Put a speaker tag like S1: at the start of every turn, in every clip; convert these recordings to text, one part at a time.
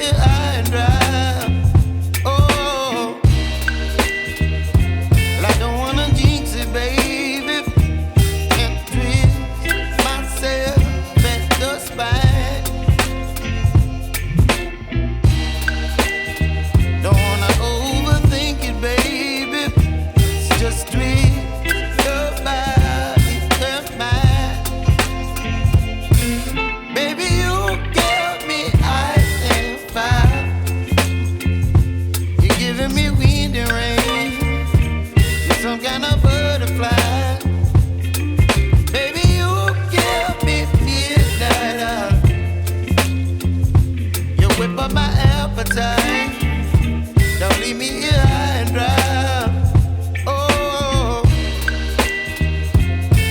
S1: here high and dry. Oh, well, I don't wanna jinx it, baby, and twist myself at the spine. Don't wanna overthink it, baby. It's just twist your body and mine. Baby, you give me ice and fire. You're giving me wind and rain. You're some kind of butterfly. Baby, you give me midnight. You whip up my appetite. Don't leave me here high and dry. Oh,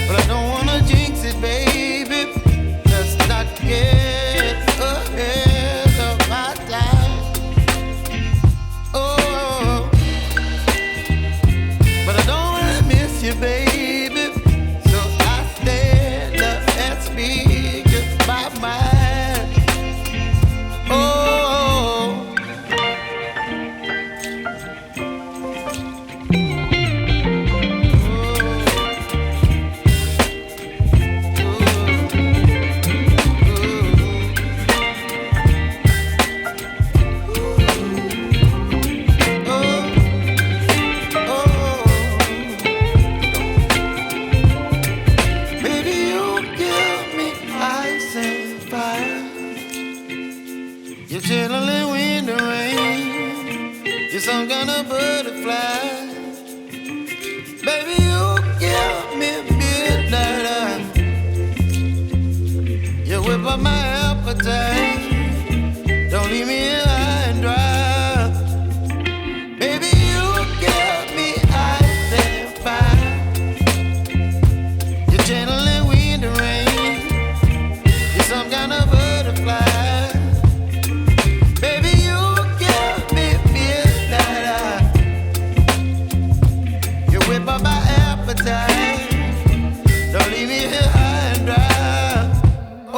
S1: but I don't wanna jinx it, baby. Let's not get ahead of my time. Oh, but I don't wanna miss you, baby. So I stand up and speak my mind. Oh. Baby, you give me ice and fire. You're chilling wind and rain. You're some kind of butterfly. Baby, you give me midnight. You whip up my appetite.